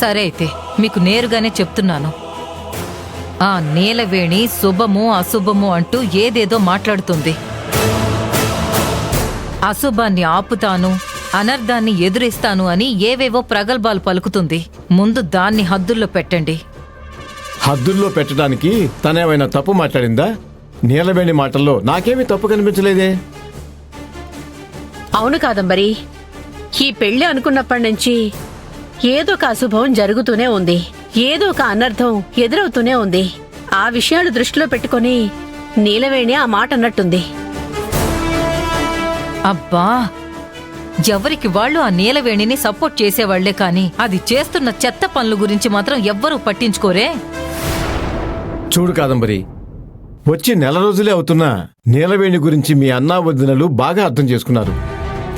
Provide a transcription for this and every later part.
సరే అయితే మీకు నేరుగానే చెప్తున్నాను. ఆ నీలవేణి శుభము అశుభము అంటూ ఏదేదో మాట్లాడుతుంది. అశుభాన్ని ఆపుతాను, అనర్థాన్ని ఎదురిస్తాను అని ఏవేవో ప్రగల్భాలు పలుకుతుంది. ముందు దాన్ని హద్దుల్లో పెట్టండి. హద్దుల్లో పెట్టడానికి తనేమైనా తప్పు మాట్లాడిందా? నీలవేణి మాటల్లో నాకేమీ తప్పు కనిపించలేదే. అవును కాదంబరి, ఈ పెళ్లి అనుకున్నప్పటి నుంచి ఏదో ఒక అశుభం జరుగుతూనే ఉంది, ఏదో ఒక అనర్థం ఎదురవుతూనే ఉంది. ఆ విషయాలు దృష్టిలో పెట్టుకుని నీలవేణి ఆ మాట అన్నట్టుంది. అబ్బా, ఎవరికి వాళ్ళు ఆ నీలవేణిని సపోర్ట్ చేసేవాళ్లే కాని అది చేస్తున్న చెత్త పనుల గురించి మాత్రం ఎవ్వరూ పట్టించుకోరే. చూడు కాదంబరి, వచ్చి నెల రోజులే అవుతున్నా నీలవేణి గురించి మీ అన్నా వదినలు బాగా అర్థం చేసుకున్నారు.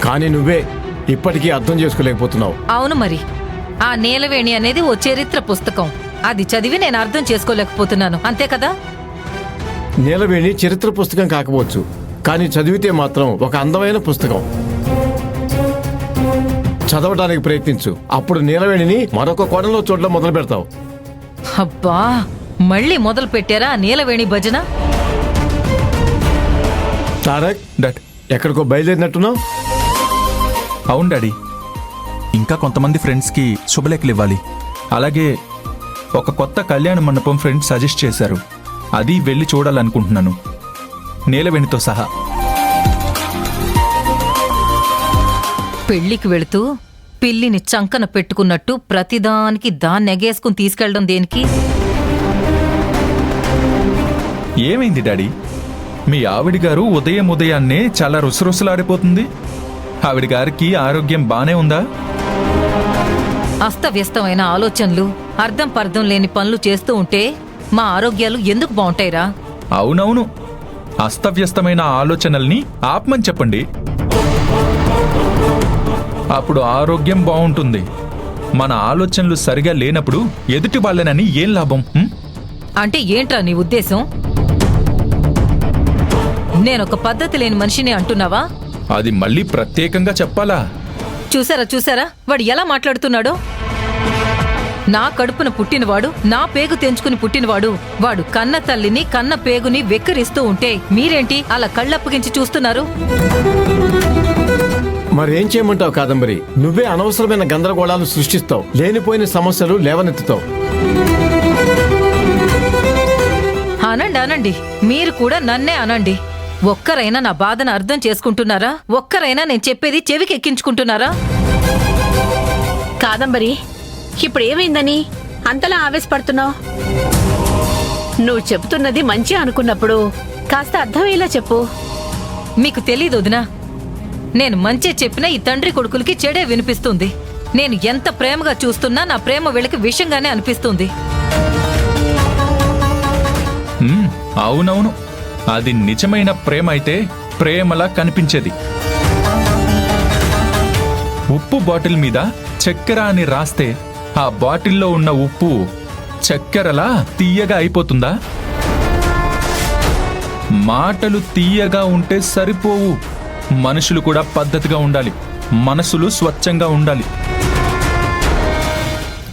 కానీ నువ్వే ఇప్పటికీ అర్థం చేసుకోలేకపోతున్నావు. అవును మరి, ఆ నీలవేణి అనేది ఓ చరిత్ర పుస్తకం. అది చదివి నేను అర్థం చేసుకోలేకపోతున్నాను, అంతే కదా? నీలవేణి చరిత్ర పుస్తకం కాకపోవచ్చు, కానీ చదివితే మాత్రం ఒక అందమైన పుస్తకం. చదవడానికి ప్రయత్నించు, అప్పుడు నీలవేణిని మరొక కోణంలో చూడడం మొదలు పెడతావు. అబ్బా, మళ్ళీ మొదలు పెట్టారా ఆ నీలవేణి భజన? తారక్, డాడ్, ఎక్కడికో బయలుదేరినట్టున్నావు? అవును డాడీ, ఇంకా కొంతమంది ఫ్రెండ్స్కి శుభలేఖలు ఇవ్వాలి. అలాగే ఒక కొత్త కళ్యాణ మండపం ఫ్రెండ్స్ సజెస్ట్ చేశారు, అది వెళ్ళి చూడాలనుకుంటున్నాను, నీలవేణితో సహా. పెళ్లికి వెళుతూ పిల్లిని చంకన పెట్టుకున్నట్టు ప్రతిదానికి దాన్ని ఎగేసుకుని తీసుకెళ్లడం దేనికి? ఏమైంది డాడీ? మీ ఆవిడ గారు ఉదయాన్నే చాలా రుసరుసలాడిపోతుంది. ఆవిడ గారికి ఆరోగ్యం బానే ఉందా? అస్తవ్యస్తమైన ఆలోచనలు, అర్థం పర్థం లేని పనులు చేస్తూ ఉంటే మా ఆరోగ్యాలు ఎందుకు బాగుంటాయిరా? అవునవును, అస్తవ్యస్తమైన ఆలోచనల్ని ఆపమని చెప్పండి, అప్పుడు ఆరోగ్యం బాగుంటుంది. మన ఆలోచనలు సరిగా లేనప్పుడు ఎదుటి వాళ్ళనని ఏం లాభం? అంటే ఏంట్రా నీ ఉద్దేశం? నేనొక పద్ధతి లేని మనిషిని అంటున్నావా? అది మళ్ళీ ప్రత్యేకంగా చెప్పాలా? చూసారా వాడు ఎలా మాట్లాడుతున్నాడో? నా కడుపున పుట్టినవాడు, నా పేగు తెంచుకుని పుట్టినవాడు, వాడు కన్న తల్లిని కన్న పేగుని వెక్కిరిస్తూ ఉంటే మీరేంటి అలా కళ్ళప్పగించి చూస్తున్నారు? మరేం చేయమంటావు కాదంబరి? నువ్వే అనవసరమైన గందరగోళాలు సృష్టిస్తావు, లేనిపోయిన సమస్యలు లేవనెత్తుతావు. అనండి, మీరు కూడా నన్నే అనండి. ఒక్కరైనా నా బాధను అర్థం చేసుకుంటున్నారా? ఒక్కరైనా నేను చెప్పేది చెవికి ఎక్కించుకుంటున్నారా? కాదంబరి, ఇప్పుడు ఏమైందని అంతలా ఆవేశపడుతున్నావు? నువ్వు చెబుతున్నది మంచి అనుకున్నప్పుడు కాస్త అర్థమయ్యేలా చెప్పు. మీకు తెలీదు వదినా, నేను మంచి చెప్పినా ఈ తండ్రి కొడుకులకి చెడే వినిపిస్తుంది. నేను ఎంత ప్రేమగా చూస్తున్నా నా ప్రేమ వీళ్ళకి విషంగానే అనిపిస్తుంది. అవునవును, అది నిజమైన ప్రేమ అయితే ప్రేమలా కనిపించేది. ఉప్పు బాటిల్ మీద చక్కెర అని రాస్తే ఆ బాటిల్లో ఉన్న ఉప్పు చక్కెరలా తీయగా అయిపోతుందా? మాటలు తీయగా ఉంటే సరిపోవు, మనుషులు కూడా పద్ధతిగా ఉండాలి, మనసులు స్వచ్ఛంగా ఉండాలి.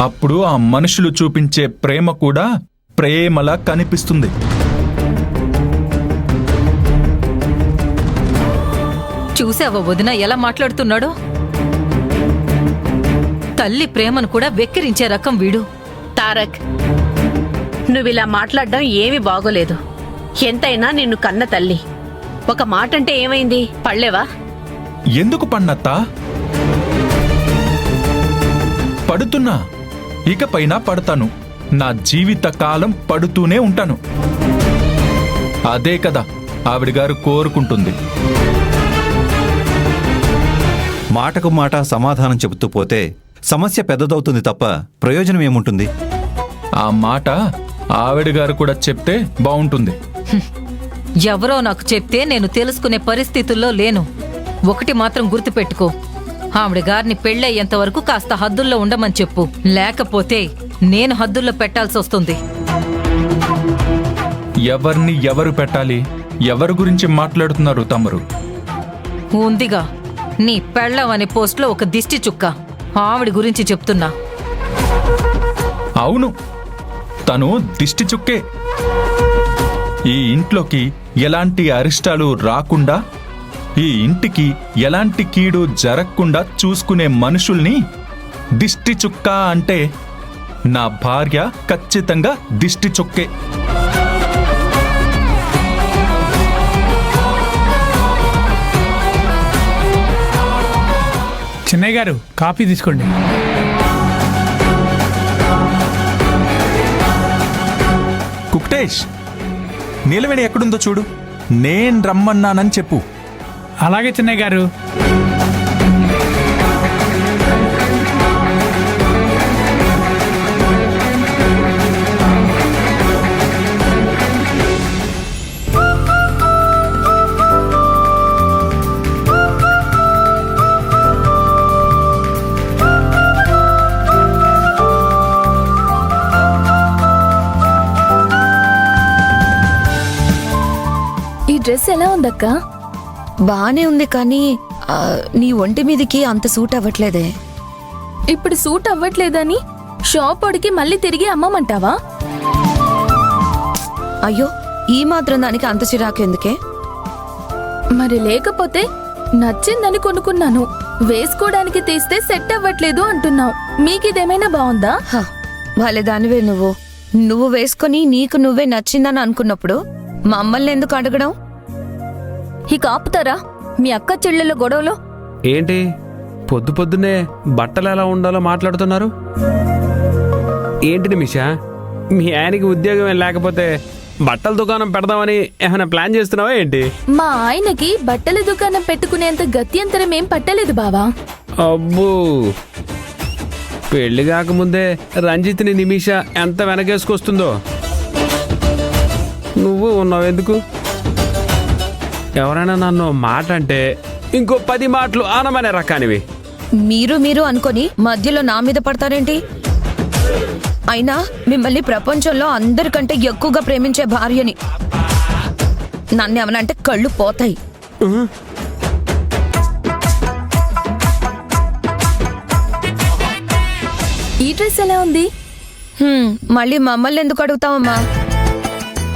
అప్పుడు ఆ మనుషులు చూపించే ప్రేమ కూడా ప్రేమలా కనిపిస్తుంది. చూసావా వదిన ఎలా మాట్లాడుతున్నాడో? తల్లి ప్రేమను కూడా వెక్కిరించే రకం వీడు. తారక్, నువ్విలా మాట్లాడడం ఏమీ బాగోలేదు. ఎంతైనా నిన్ను కన్న తల్లి. ఒక మాటంటే ఏమైంది? పడలేవా? ఎందుకు పన్నత్తా? పడుతున్నా, ఇకపైన పడతాను. నా జీవిత కాలం పడుతూనే ఉంటాను. అదే కదా ఆవిడ గారు కోరుకుంటుంది. మాటకు మాట సమాధానం చెబుతూ పోతే సమస్య పెద్దదవుతుంది తప్ప ప్రయోజనం ఏముంటుంది? ఆ మాట ఆవిడ గారు కూడా చెప్తే బావుంటుంది. ఎవరో నాకు చెప్తే నేను తెలుసుకునే పరిస్థితుల్లో లేను. ఒకటి మాత్రం గుర్తుపెట్టుకో, ఆవిడ గారిని పెళ్ళయ్యేంత వరకు కాస్త హద్దుల్లో ఉండమని చెప్పు. లేకపోతే నేను హద్దుల్లో పెట్టాల్సి వస్తుంది. ఎవరిని ఎవరు పెట్టాలి? ఎవరి గురించి మాట్లాడుతున్నారు తమరు? ఉందిగా నీ పెళ్ళం అనే పోస్ట్లో ఒక దిష్టి చుక్క, ఆవిడ గురించి చెప్తున్నా. అవును, తను దిష్టి చుక్కే. ఈ ఇంట్లోకి ఎలాంటి అరిష్టాలు రాకుండా, ఈ ఇంటికి ఎలాంటి కీడు జరగకుండా చూసుకునే మనుషుల్ని దిష్టి చుక్క అంటే నా భార్య ఖచ్చితంగా దిష్టి చుక్కే. చిన్నయ్య గారు కాఫీ తీసుకోండి. కుక్టేష్, నీలవేణి ఎక్కడుందో చూడు. నేను రమ్మన్నానని చెప్పు. అలాగే చిన్నయ్య గారు. ఈ డ్రెస్ ఎలా ఉందక్క? బానే ఉంది కానీ నీ ఒంటి మీదకి అంత సూట్ అవ్వట్లేదే. ఇప్పుడు సూట్ అవ్వట్లేదని షాప్ వాడికి మళ్ళీ తిరిగి అమ్మమంటావా? అయ్యో, ఈ మాత్రం దానికి అంత చిరాకు ఎందుకే? మరి లేకపోతే నచ్చిందని కొనుక్కున్నాను, వేసుకోవడానికి తీస్తే సెట్ అవ్వట్లేదు అంటున్నావు. మీకిదేమైనా బాగుందా? వాళ్ళే దానివే నువ్వు వేసుకొని నీకు నువ్వే నచ్చిందని అనుకున్నప్పుడు మమ్మల్ని ఎందుకు అడగడం? ఇక ఆపుతారా మీ అక్క చెల్లెళ్ళ గొడవలో? ఏంటి పొద్దు పొద్దున్నే బట్టలు ఎలా ఉండాలో మాట్లాడుతున్నారు? ఏంటి నిమిషా, మీ ఆయనకి ఉద్యోగం ఏం లేకపోతే బట్టల దుకాణం పెడదామని ఏమైనా ప్లాన్ చేస్తున్నావా ఏంటి? మా ఆయనకి బట్టల దుకాణం పెట్టుకునేంత గత్యంతరం ఏం పట్టలేదు బావా. అబ్బో, పెళ్లి కాకముందే రంజిత్ని నిమిష ఎంత వెనకేసుకొస్తుందో. నువ్వు ఉన్నావు ఎందుకు? ఎవరైనా నన్ను మాట అంటే ఇంకో 10 మాటలు ఆనమనే రకానివి. మీరు అనుకొని మధ్యలో నా మీద పడతారేంటి? అయినా మిమ్మల్ని ప్రపంచంలో అందరికంటే ఎక్కువగా ప్రేమించే భార్యని. నన్నేమనంటే కళ్ళు పోతాయి. ఈ డ్రెస్ ఎలా ఉంది? మళ్ళీ మమ్మల్ని ఎందుకు అడుగుతావమ్మా?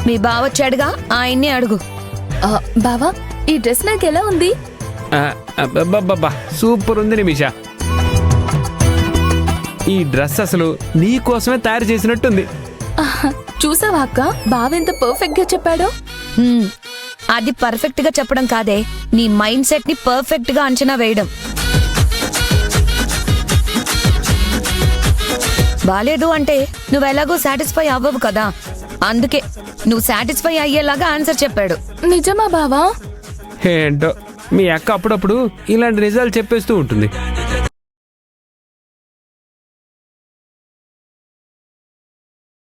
మీ బావ వచ్చాడుగా, ఆయన్ని అడుగు. బావా, ఈ డ్రెస్ నాకు ఎలా ఉంది? అబ్బబ్బబ్బా, సూపర్ ఉంది నిమిషా. ఈ డ్రెస్ అసలు నీ కోసమే తయారు చేసినట్టుంది. చూసావా అక్క, బావెంత పర్ఫెక్ట్ గా చెప్పాడో? అది పర్ఫెక్ట్ గా చెప్పడం కాదే, నీ మైండ్ సెట్ ని పర్ఫెక్ట్ గా అంచనా వేయడం. బాలేదు అంటే నువ్వెలాగో సాటిస్ఫై అవ్వవు కదా, అందుకే నువ్వు సాటిస్ఫై అయ్యేలాగా ఆన్సర్ చెప్పాడు. నిజమా బావా? ఏంటో మీ అక్క అప్పుడప్పుడు ఇలాంటి నిజాలు చెప్పేస్తూ ఉంటుంది.